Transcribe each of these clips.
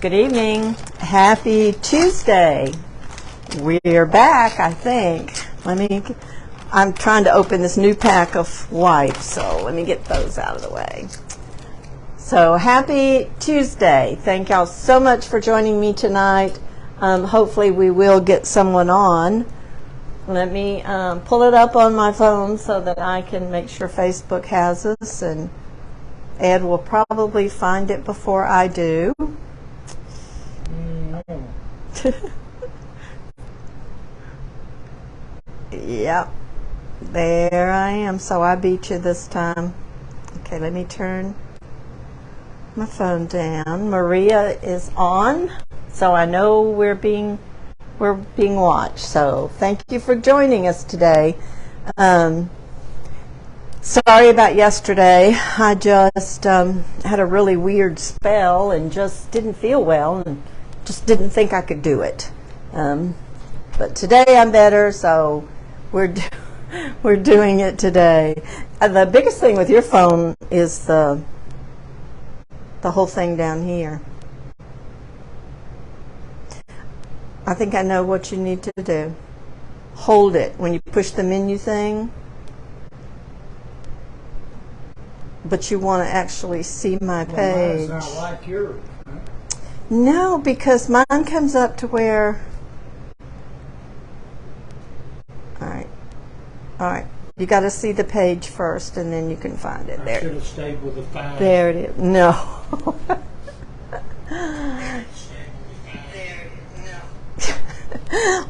Good evening. Happy Tuesday. We're back, I think. I'm trying to open this new pack of wipes, so let me get those out of the way. So happy Tuesday. Thank y'all so much for joining me tonight. Hopefully we will get someone on. Let me pull it up on my phone so that I can make sure Facebook has us, and Ed will probably find it before I do. Yep, there I am. So I beat you this time. Okay, let me turn my phone down. Maria is on, so I know we're being watched. So thank you for joining us today. Sorry about yesterday. I just had a really weird spell and just didn't feel well and just didn't think I could do it. But today I'm better, so we're doing it today. The biggest thing with your phone is the whole thing down here. I think I know what you need to do. Hold it when you push the menu thing, but you want to actually see my page. Well, mine's not like yours. Huh? No, because mine comes up to where. All right. You got to see the page first, and then you can find it. I should have stayed with the 5. There it is. No.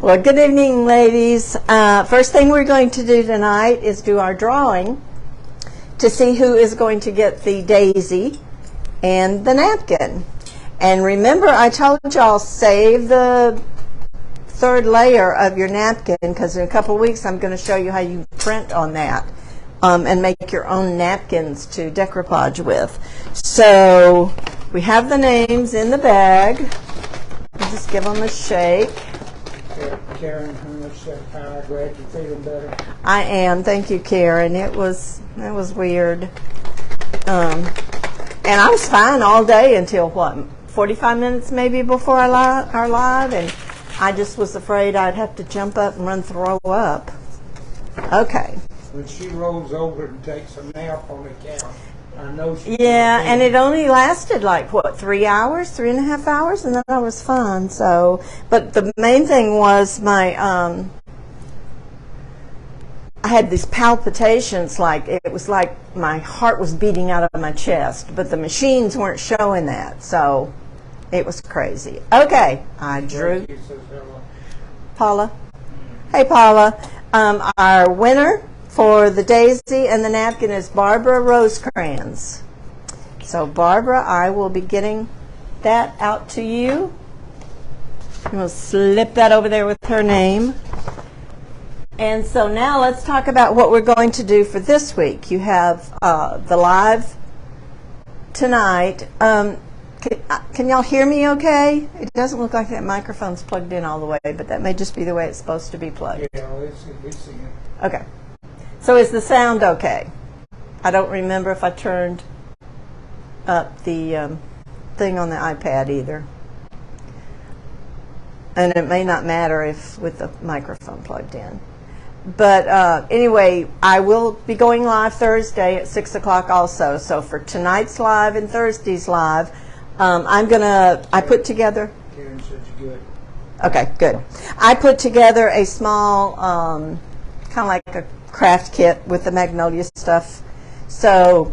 Well, good evening, ladies. First thing we're going to do tonight is do our drawing to see who is going to get the daisy and the napkin. And remember, I told y'all save the third layer of your napkin, because in a couple of weeks I'm going to show you how you print on that and make your own napkins to decoupage with. So we have the names in the bag. We'll just give them a shake. Karen, how much I'm glad you're feeling better. I am. Thank you, Karen. It was weird. And I was fine all day until, 45 minutes maybe before our live, and I just was afraid I'd have to jump up and throw up. Okay. When she rolls over and takes a nap on the couch, I know she. Yeah, and it only lasted 3 hours, 3.5 hours, and then I was fine. So, but the main thing was I had these palpitations, it was like my heart was beating out of my chest, but the machines weren't showing that, so it was crazy. Okay, I drew. Paula. Hey, Paula. Our winner for the daisy and the napkin is Barbara Rosecrans. So, Barbara, I will be getting that out to you. We'll slip that over there with her name. And so now let's talk about what we're going to do for this week. You have the live tonight. Can y'all hear me okay? It doesn't look like that microphone's plugged in all the way, but that may just be the way it's supposed to be plugged. Yeah, we see it. Okay. So is the sound okay? I don't remember if I turned up the thing on the iPad either. And it may not matter if with the microphone plugged in. But anyway, I will be going live Thursday at 6 o'clock also. So for tonight's live and Thursday's live, I put together. Karen said you're good. Okay, good. I put together a small, kind of like a craft kit with the Magnolia stuff. So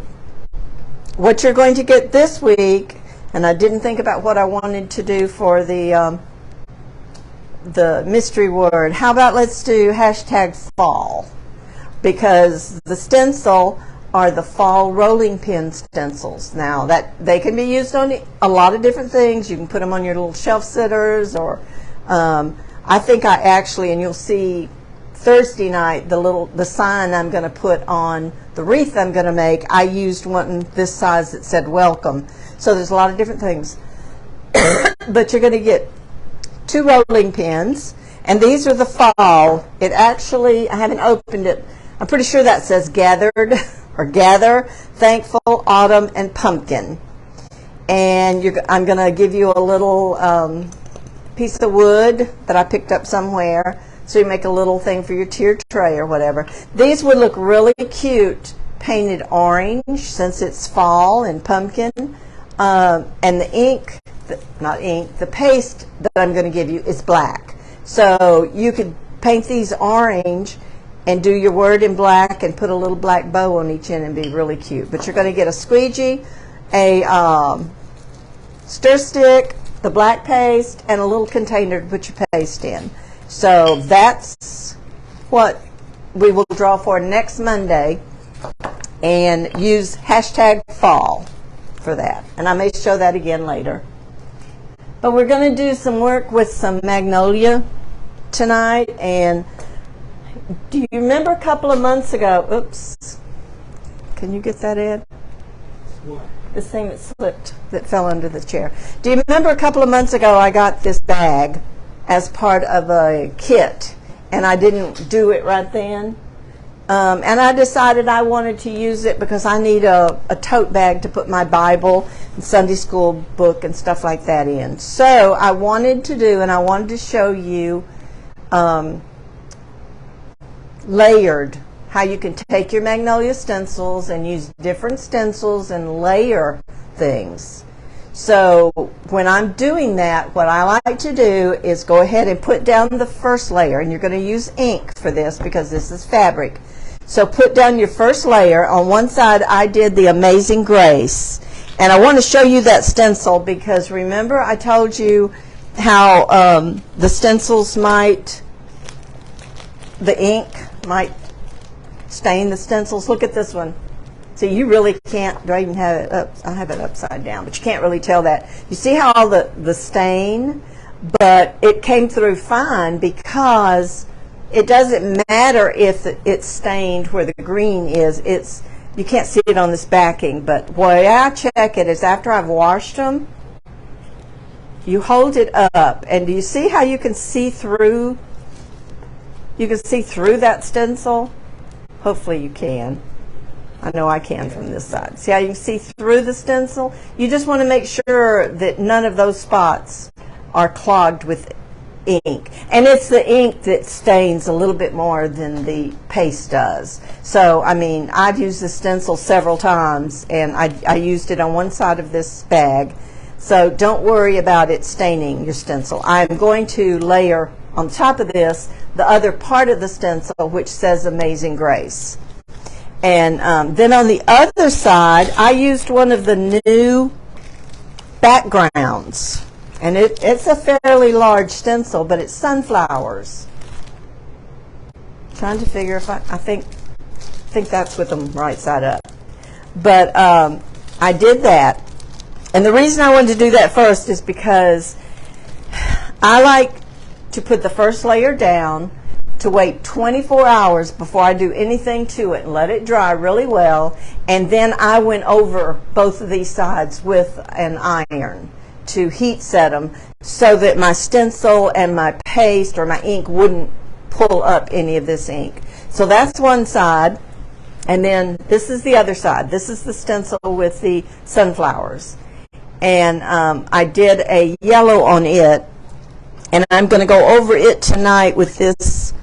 what you're going to get this week, and I didn't think about what I wanted to do for the mystery word. How about let's do #fall, because the stencil are the fall rolling pin stencils. Now that they can be used on a lot of different things. You can put them on your little shelf sitters, or I think I actually, and you'll see Thursday night, the sign I'm going to put on the wreath I'm going to make, I used one this size that said welcome. So there's a lot of different things. But you're going to get 2 rolling pins, and these are the fall. It actually, I haven't opened it. I'm pretty sure that says gathered or gather, thankful, autumn, and pumpkin. and I'm going to give you a little piece of wood that I picked up somewhere, so you make a little thing for your tier tray or whatever. These would look really cute painted orange, since it's fall and pumpkin. And the ink, the paste that I'm going to give you is black. So you could paint these orange and do your word in black and put a little black bow on each end and be really cute. But you're going to get a squeegee, a stir stick, the black paste, and a little container to put your paste in. So that's what we will draw for next Monday, and use #fall for that. And I may show that again later. But we're going to do some work with some Magnolia tonight. And do you remember a couple of months ago, oops, can you get that, Ed? What? This thing that slipped, that fell under the chair. Do you remember a couple of months ago I got this bag as part of a kit, and I didn't do it right then? And I decided I wanted to use it because I need a tote bag to put my Bible and Sunday school book and stuff like that in. So I wanted to do, and I wanted to show you layered, how you can take your Magnolia stencils and use different stencils and layer things. So when I'm doing that, what I like to do is go ahead and put down the first layer, and you're going to use ink for this because this is fabric. So put down your first layer. On one side I did the Amazing Grace, and I want to show you that stencil because remember I told you how the stencils might, the ink might stain the stencils. Look at this one. See, you really can't, do I even have it up? I have it upside down, but you can't really tell that. You see how all the stain, but it came through fine because it doesn't matter if it's stained where the green is. You can't see it on this backing, but the way I check it is after I've washed them, you hold it up, and do you see how you can see through? You can see through that stencil? Hopefully you can. I know I can from this side. See how you can see through the stencil? You just want to make sure that none of those spots are clogged with ink. And it's the ink that stains a little bit more than the paste does. So, I mean, I've used the stencil several times, and I used it on one side of this bag. So don't worry about it staining your stencil. I'm going to layer on top of this the other part of the stencil, which says Amazing Grace. And then on the other side, I used one of the new backgrounds. And it's a fairly large stencil, but it's sunflowers. Trying to figure if I think that's with them right side up. But I did that. And the reason I wanted to do that first is because I like to put the first layer down, to wait 24 hours before I do anything to it and let it dry really well, and then I went over both of these sides with an iron to heat set them so that my stencil and my paste or my ink wouldn't pull up any of this ink. So that's one side, and then this is the other side. This is the stencil with the sunflowers, and I did a yellow on it, and I'm going to go over it tonight with this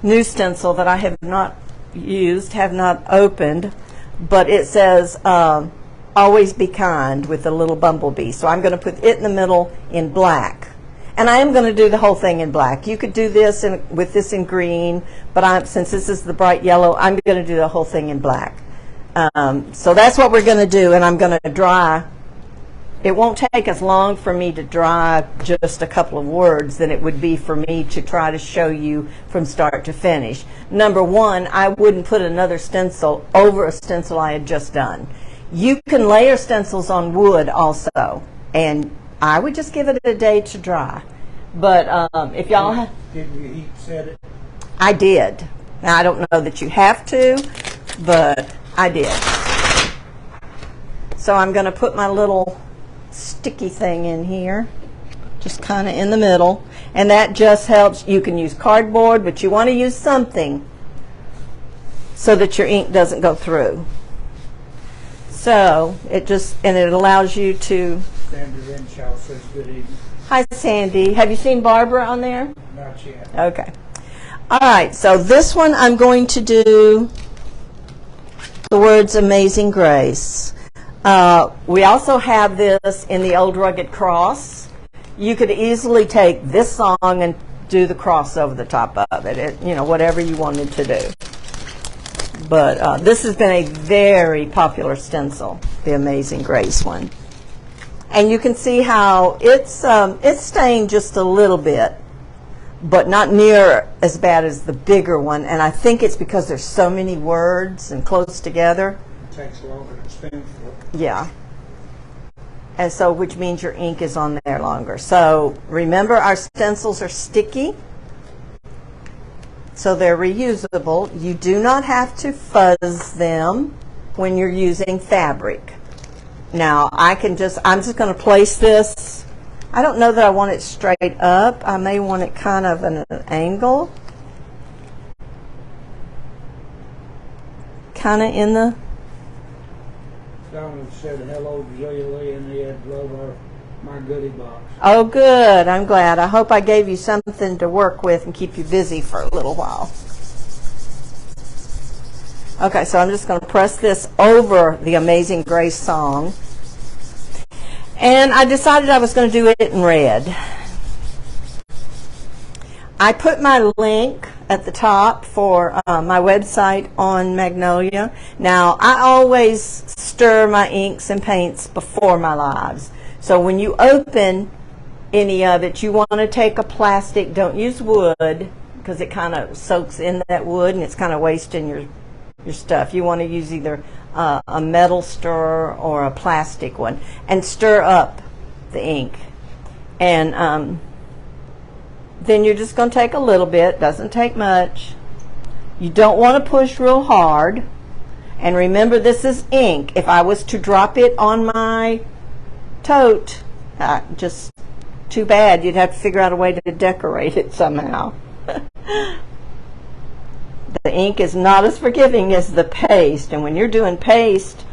new stencil that I have not used, have not opened, but it says always be kind with a little bumblebee. So I'm going to put it in the middle in black, and I am going to do the whole thing in black. You could do this with this in green, but since this is the bright yellow, I'm going to do the whole thing in black. So that's what we're going to do, and I'm going to dry. It won't take as long for me to dry just a couple of words than it would be for me to try to show you from start to finish. Number one, I wouldn't put another stencil over a stencil I had just done. You can layer stencils on wood also, and I would just give it a day to dry. But if y'all have... Did you heat set it? I did. Now, I don't know that you have to, but I did. So I'm going to put my little sticky thing in here, just kind of in the middle, and that just helps. You can use cardboard, but you want to use something so that your ink doesn't go through. So it just, and it allows you to. Sandy Renshaw says good evening. Hi, Sandy. Have you seen Barbara on there? Not yet. Okay. All right, so this one I'm going to do the words Amazing Grace. We also have this in the Old Rugged Cross. You could easily take this song and do the cross over the top of it, you know, whatever you wanted to do. But this has been a very popular stencil, the Amazing Grace one. And you can see how it's stained just a little bit, but not near as bad as the bigger one. And I think it's because there's so many words and close together. It takes longer to spin for. Yeah. And so, which means your ink is on there longer. So remember, our stencils are sticky, so they're reusable. You do not have to fuzz them when you're using fabric. Now, I'm just going to place this. I don't know that I want it straight up. I may want it kind of at an angle. Kind of in the... Donald said hello to Lee and he had love my goodie box. Oh, good. I'm glad. I hope I gave you something to work with and keep you busy for a little while. Okay, so I'm just going to press this over the Amazing Grace song. And I decided I was going to do it in red. I put my link at the top for my website on Magnolia. Now, I always stir my inks and paints before my lives. So when you open any of it, you want to take a plastic. Don't use wood because it kind of soaks in that wood and it's kind of wasting your stuff. You want to use either a metal stirrer or a plastic one and stir up the ink. And then you're just going to take a little bit, doesn't take much. You don't want to push real hard. And remember, this is ink. If I was to drop it on my tote, just too bad. You'd have to figure out a way to decorate it somehow. The ink is not as forgiving as the paste. And when you're doing paste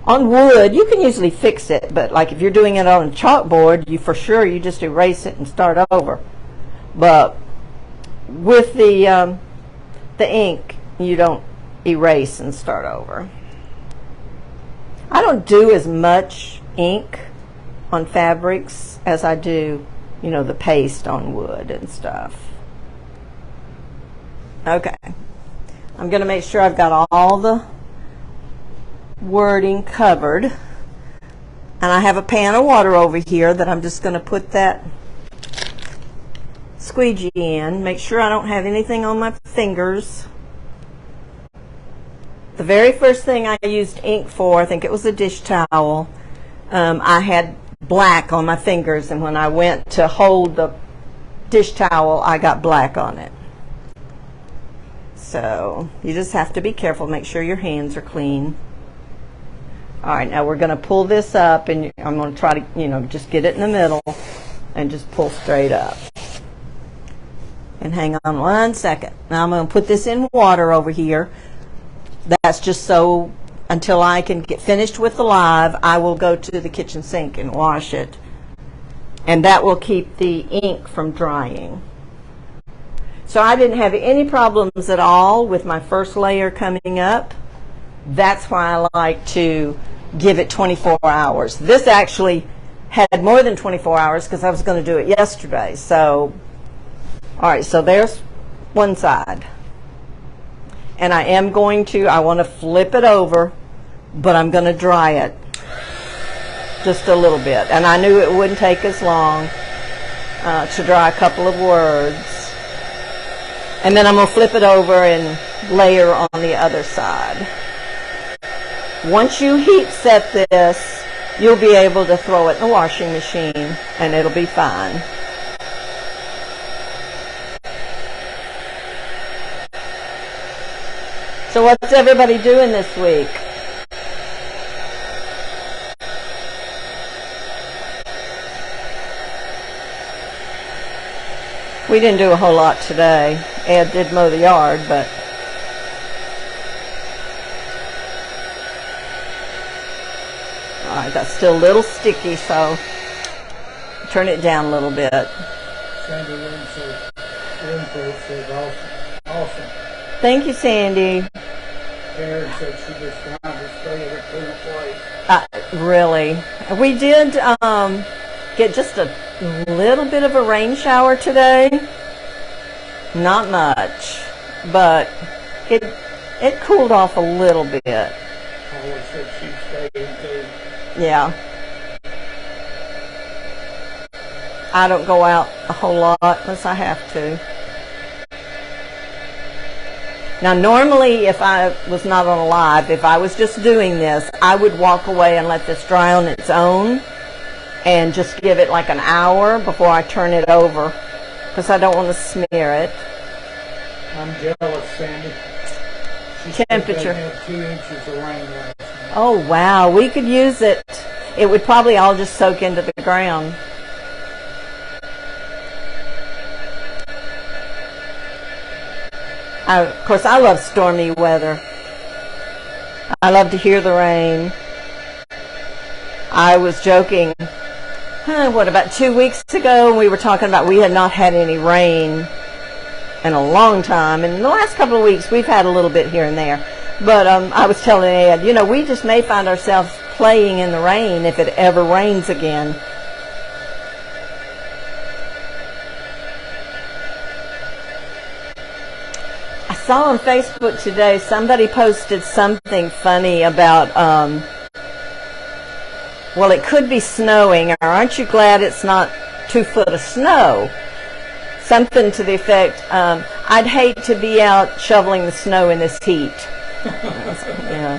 on wood, you can usually fix it. But like if you're doing it on a chalkboard, you just erase it and start over. But with the ink, you don't erase and start over. I don't do as much ink on fabrics as I do, you know, the paste on wood and stuff. Okay. I'm going to make sure I've got all the wording covered. And I have a pan of water over here that I'm just going to put that squeegee in. Make sure I don't have anything on my fingers. The very first thing I used ink for, I think it was a dish towel. I had black on my fingers, and when I went to hold the dish towel, I got black on it. So you just have to be careful. Make sure your hands are clean. All right, now we're going to pull this up, and I'm going to try to, you know, just get it in the middle and just pull straight up. And hang on one second. Now I'm going to put this in water over here. That's just so until I can get finished with the live, I will go to the kitchen sink and wash it. And that will keep the ink from drying. So I didn't have any problems at all with my first layer coming up. That's why I like to give it 24 hours. This actually had more than 24 hours because I was going to do it yesterday. So, all right, so there's one side. And I want to flip it over, but I'm going to dry it just a little bit. And I knew it wouldn't take as long to dry a couple of words. And then I'm going to flip it over and layer on the other side. Once you heat set this, you'll be able to throw it in the washing machine and it'll be fine. So what's everybody doing this week? We didn't do a whole lot today. Ed did mow the yard, but that's still a little sticky, so turn it down a little bit. Sandy Winfield says awesome. Thank you, Sandy. Karen said she just wanted to stay at a cool place. Really. We did get just a little bit of a rain shower today. Not much, but it cooled off a little bit. Always said she'd stay in too. Yeah. I don't go out a whole lot unless I have to. Now, normally, if I was not on a live, if I was just doing this, I would walk away and let this dry on its own and just give it like an hour before I turn it over because I don't want to smear it. I'm jealous, Sandy. Temperature. They had 2 inches of rain last night. Oh, wow. We could use it. It would probably all just soak into the ground. Of course, I love stormy weather. I love to hear the rain. I was joking, about 2 weeks ago, we were talking about we had not had any rain in a long time. And in the last couple of weeks, we've had a little bit here and there. But I was telling Ed, we just may find ourselves playing in the rain if it ever rains again. I saw on Facebook today somebody posted something funny about, well, it could be snowing, or aren't you glad it's not 2 foot of snow? Something to the effect, I'd hate to be out shoveling the snow in this heat. Yeah.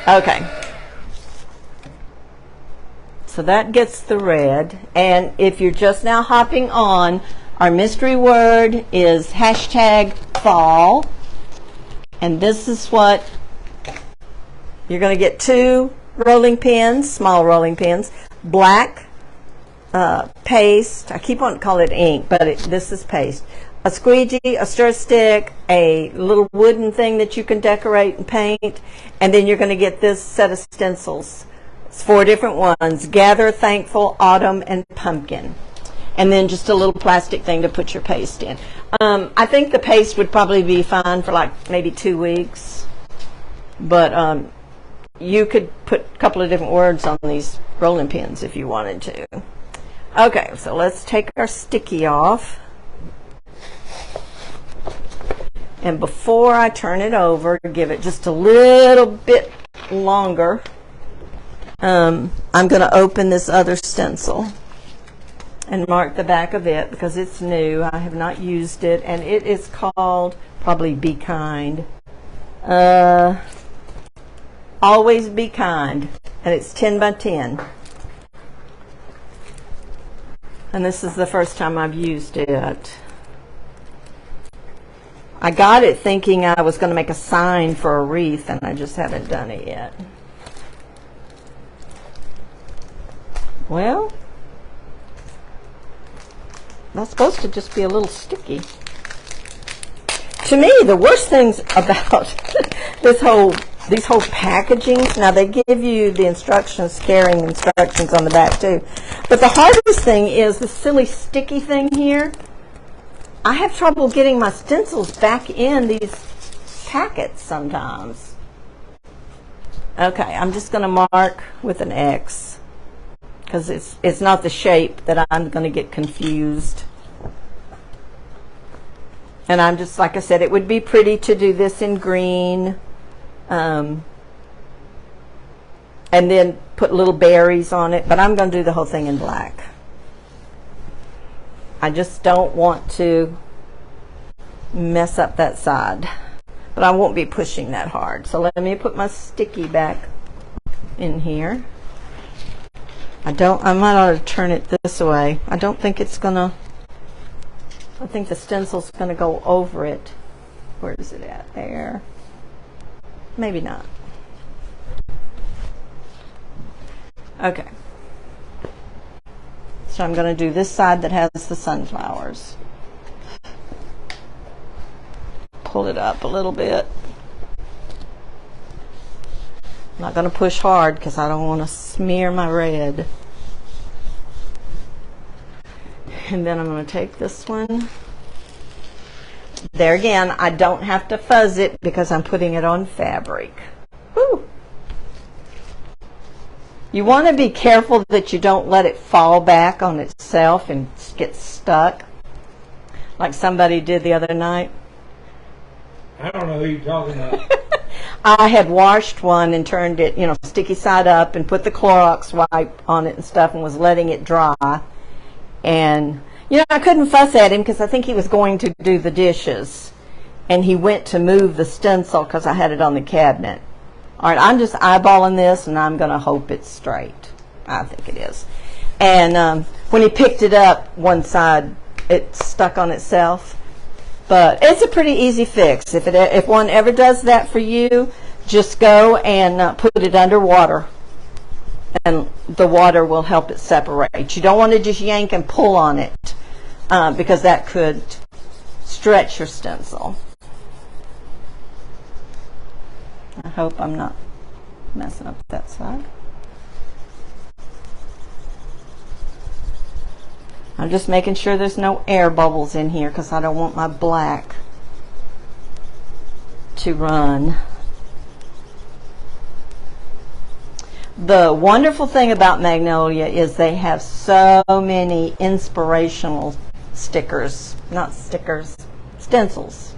Okay. So that gets the red. And if you're just now hopping on, our mystery word is #fall. And this is what you're going to get: 2 rolling pins, small rolling pins, black paste. I keep on calling it ink, but this is paste. A squeegee, a stir stick, a little wooden thing that you can decorate and paint, and then you're going to get this set of stencils. It's 4 different ones: Gather, Thankful, Autumn, and Pumpkin. And then just a little plastic thing to put your paste in. I think the paste would probably be fine for like maybe 2 weeks. But you could put a couple of different words on these rolling pins if you wanted to. Okay, so let's take our sticky off. And before I turn it over, give it just a little bit longer. I'm going to open this other stencil and mark the back of it because it's new. I have not used it, and it is called probably Be Kind. Always Be Kind, and it's 10 by 10. And this is the first time I've used it. I got it thinking I was going to make a sign for a wreath, and I just haven't done it yet. Well, that's supposed to just be a little sticky. To me, the worst things about these whole packagings, now they give you the instructions, carrying instructions on the back too, but the hardest thing is the silly sticky thing here. I have trouble getting my stencils back in these packets sometimes. Okay, I'm just going to mark with an X because it's not the shape that I'm going to get confused. And I'm just, like I said, it would be pretty to do this in green, and then put little berries on it, but I'm going to do the whole thing in black. I just don't want to mess up that side, but I won't be pushing that hard. So let me put my sticky back in here. I might ought to turn it this way. I don't think it's gonna, I think the stencil's gonna go over it. Where is it at? There. Maybe not. Okay. So I'm going to do this side that has the sunflowers. Pull it up a little bit. I'm not going to push hard because I don't want to smear my red. And then I'm going to take this one. There again, I don't have to fuzz it because I'm putting it on fabric. Whew. You want to be careful that you don't let it fall back on itself and get stuck like somebody did the other night. I don't know who you're talking about. I had washed one and turned it, sticky side up and put the Clorox wipe on it and stuff and was letting it dry. And, I couldn't fuss at him because I think he was going to do the dishes. And he went to move the stencil because I had it on the cabinet. All right, I'm just eyeballing this, and I'm going to hope it's straight. I think it is. And when he picked it up, one side, it stuck on itself. But it's a pretty easy fix. If one ever does that for you, just go and put it under water, and the water will help it separate. You don't want to just yank and pull on it because that could stretch your stencil. I hope I'm not messing up that side. I'm just making sure there's no air bubbles in here because I don't want my black to run. The wonderful thing about Magnolia is they have so many inspirational stickers, not stickers, stencils.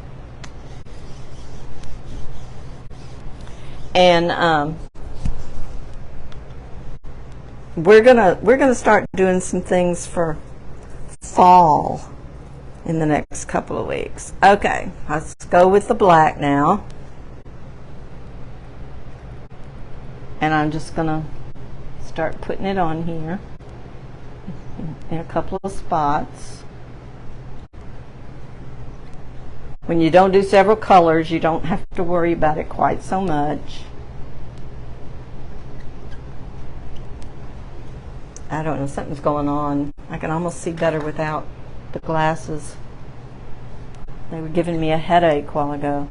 And we're gonna start doing some things for fall in the next couple of weeks. Okay, let's go with the black now. And I'm just gonna start putting it on here in a couple of spots. When you don't do several colors, you don't have to worry about it quite so much. I don't know, something's going on. I can almost see better without the glasses. They were giving me a headache a while ago.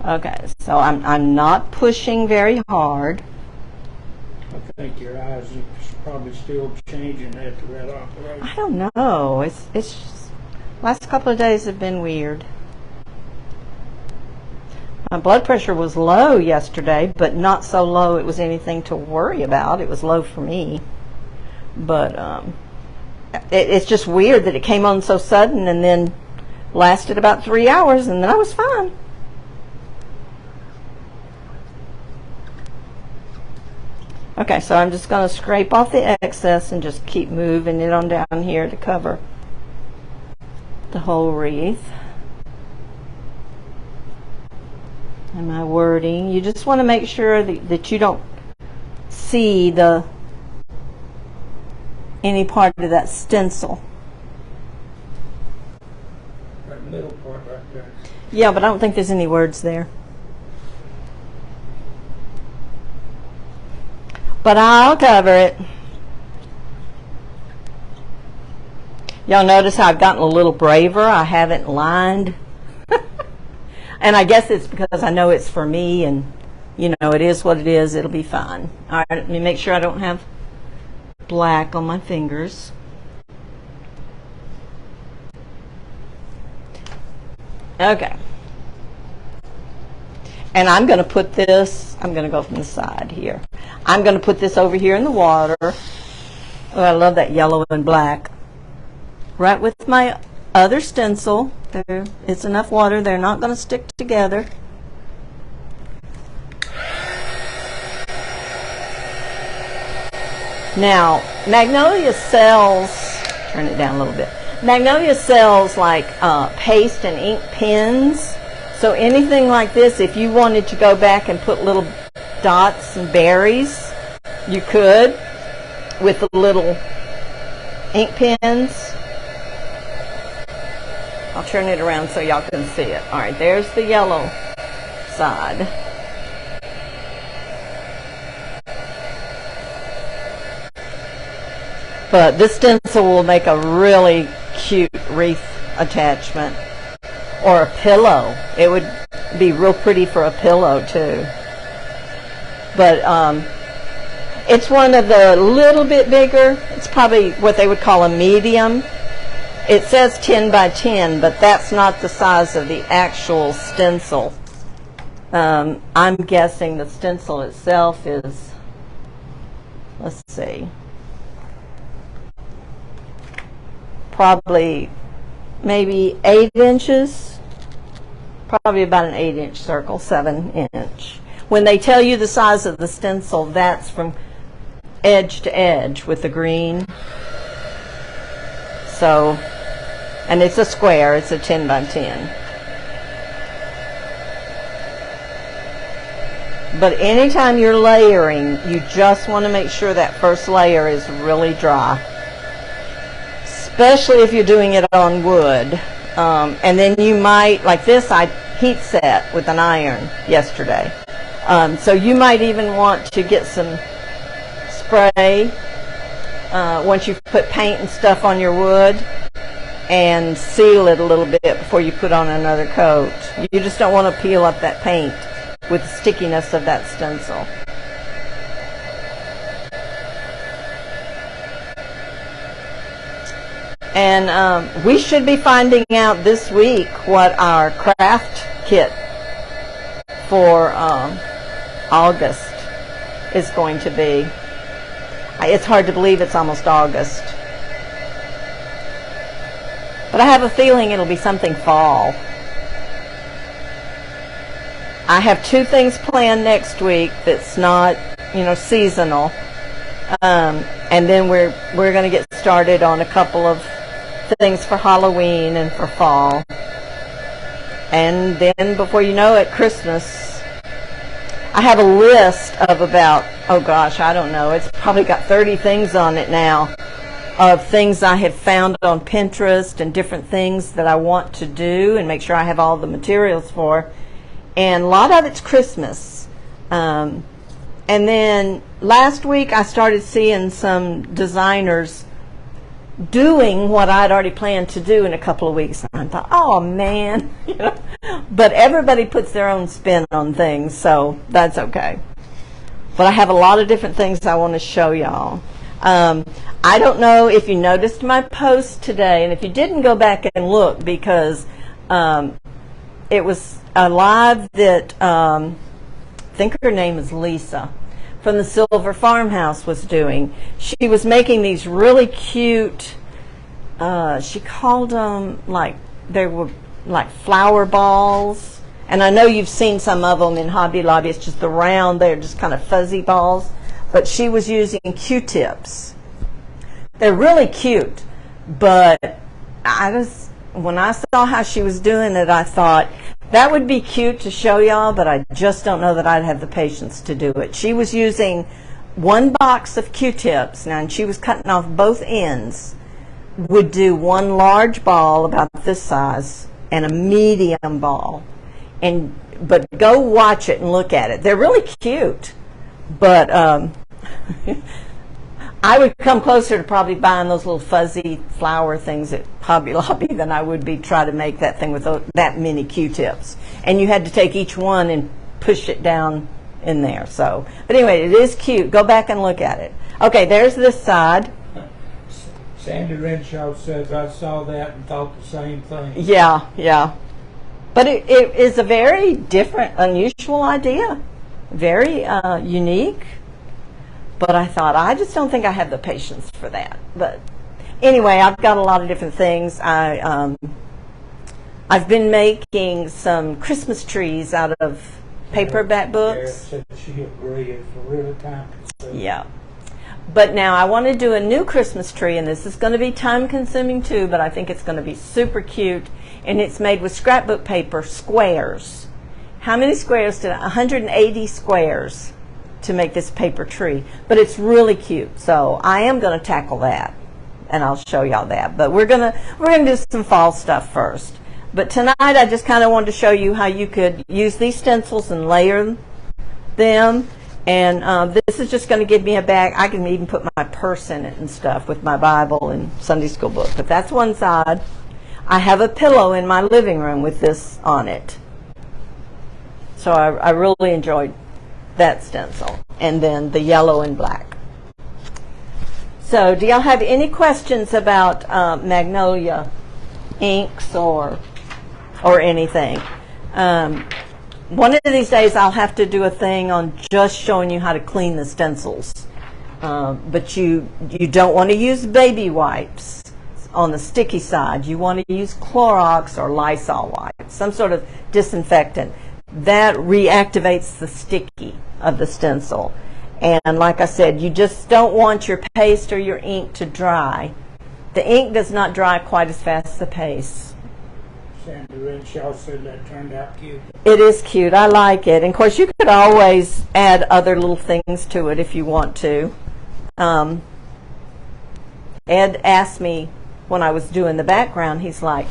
Okay, so I'm not pushing very hard. I think your eyes are probably still changing after that operation. I don't know. It's just, last couple of days have been weird. My blood pressure was low yesterday, but not so low it was anything to worry about. It was low for me. But it's just weird that it came on so sudden and then lasted about 3 hours, and then I was fine. Okay, so I'm just going to scrape off the excess and just keep moving it on down here to cover the whole wreath. And my wording, you just want to make sure that you don't see any part of that stencil. That middle part right there. Yeah, but I don't think there's any words there. But I'll cover it. Y'all notice how I've gotten a little braver? I haven't lined. And I guess it's because I know it's for me, and it is what it is. It'll be fine. All right, let me make sure I don't have black on my fingers. Okay. And I'm going to put this, I'm going to go from the side here. I'm going to put this over here in the water. Oh, I love that yellow and black. Right with my other stencil. There, it's enough water. They're not going to stick together. Now, Magnolia sells, turn it down a little bit. Magnolia sells like paste and ink pens. So anything like this, if you wanted to go back and put little dots and berries, you could with the little ink pens. I'll turn it around so y'all can see it. All right, there's the yellow side. But this stencil will make a really cute wreath attachment. or a pillow. It would be real pretty for a pillow too. But it's one of the little bit bigger. It's probably what they would call a medium. It says 10 by 10, but that's not the size of the actual stencil. I'm guessing the stencil itself is, let's see, probably maybe 8 inches. Probably about an 8-inch circle, 7-inch. When they tell you the size of the stencil, that's from edge to edge with the green. So, and it's a square, it's a 10 by 10. But anytime you're layering, you just want to make sure that first layer is really dry. Especially if you're doing it on wood. And then you might, like this, I heat set with an iron yesterday. So you might even want to get some spray once you've put paint and stuff on your wood and seal it a little bit before you put on another coat. You just don't want to peel up that paint with the stickiness of that stencil. And we should be finding out this week what our craft kit for August is going to be. It's hard to believe it's almost August. But I have a feeling it'll be something fall. I have 2 things planned next week that's not, seasonal. And then we're going to get started on a couple of things for Halloween and for fall. And then before you know it, Christmas. I have a list of about, oh gosh, I don't know, it's probably got 30 things on it now of things I have found on Pinterest and different things that I want to do and make sure I have all the materials for. And a lot of it's Christmas. And then last week I started seeing some designers doing what I'd already planned to do in a couple of weeks. And I thought, oh man, but everybody puts their own spin on things, so that's okay. But I have a lot of different things I want to show y'all. I don't know if you noticed my post today, and if you didn't, go back and look, because it was a live that I think her name is Lisa from the Silver Farmhouse was doing. She was making these really cute, she called them they were like flower balls. And I know you've seen some of them in Hobby Lobby. It's just the round, they're just kind of fuzzy balls. But she was using Q-tips. They're really cute. But when I saw how she was doing it, I thought, that would be cute to show y'all, but I just don't know that I'd have the patience to do it. She was using 1 box of Q-tips, now, and she was cutting off both ends, would do 1 large ball about this size and a medium ball. But go watch it and look at it. They're really cute, but I would come closer to probably buying those little fuzzy flower things at Hobby Lobby than I would be trying to make that thing with that many Q-tips. And you had to take each one and push it down in there. So, but anyway, it is cute. Go back and look at it. Okay, there's this side. Sandy Renshaw says, I saw that and thought the same thing. Yeah, yeah. But it is a very different, unusual idea. Very unique. But I thought, I just don't think I have the patience for that. But anyway, I've got a lot of different things. I've been making some Christmas trees out of paperback books. Said she agreed. It's really time consuming. Yeah. But now I want to do a new Christmas tree, and this is going to be time consuming too, but I think it's going to be super cute. And it's made with scrapbook paper, squares. How many squares did 180 squares to make this paper tree. But it's really cute. So I am going to tackle that, and I'll show y'all that. But we're gonna do some fall stuff first. But tonight I just kind of wanted to show you how you could use these stencils and layer them. And this is just going to give me a bag. I can even put my purse in it and stuff with my Bible and Sunday school book. But that's one side. I have a pillow in my living room with this on it. So I really enjoyed that stencil. And then the yellow and black. So do y'all have any questions about Magnolia inks or anything? One of these days I'll have to do a thing on just showing you how to clean the stencils. But you don't want to use baby wipes on the sticky side. You want to use Clorox or Lysol wipes, some sort of disinfectant. That reactivates the sticky of the stencil. And like I said, you just don't want your paste or your ink to dry. The ink does not dry quite as fast as the paste. Sandy Renshaw said that turned out cute. It is cute. I like it. And of course, you could always add other little things to it if you want to. Ed asked me when I was doing the background, he's like,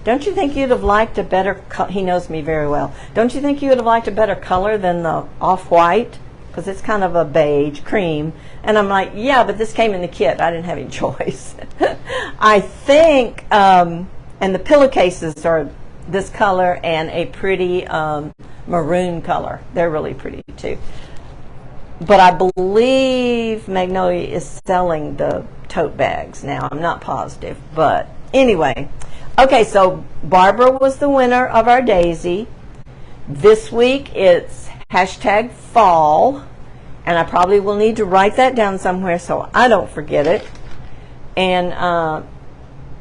don't you think you'd have liked a better color? He knows me very well. Don't you think you would have liked a better color than the off-white? Because it's kind of a beige cream. And I'm like, yeah, but this came in the kit. I didn't have any choice. I think, and the pillowcases are this color and a pretty maroon color. They're really pretty too. But I believe Magnolia is selling the tote bags now. I'm not positive. But anyway, okay, so Barbara was the winner of our daisy. This week it's hashtag fall, and I probably will need to write that down somewhere so I don't forget it. And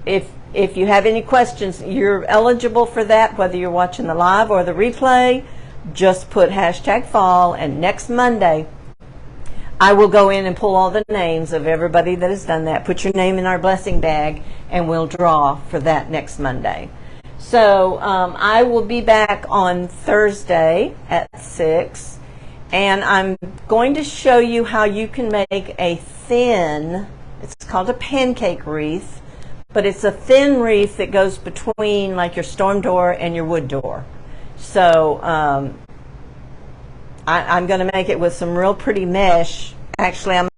if you have any questions, you're eligible for that, whether you're watching the live or the replay. Just put hashtag fall, and next Monday I will go in and pull all the names of everybody that has done that. Put your name in our blessing bag, and we'll draw for that next Monday. So I will be back on Thursday at 6, and I'm going to show you how you can make a thin, it's called a pancake wreath, but it's a thin wreath that goes between like your storm door and your wood door. So I'm going to make it with some real pretty mesh. Actually, I'm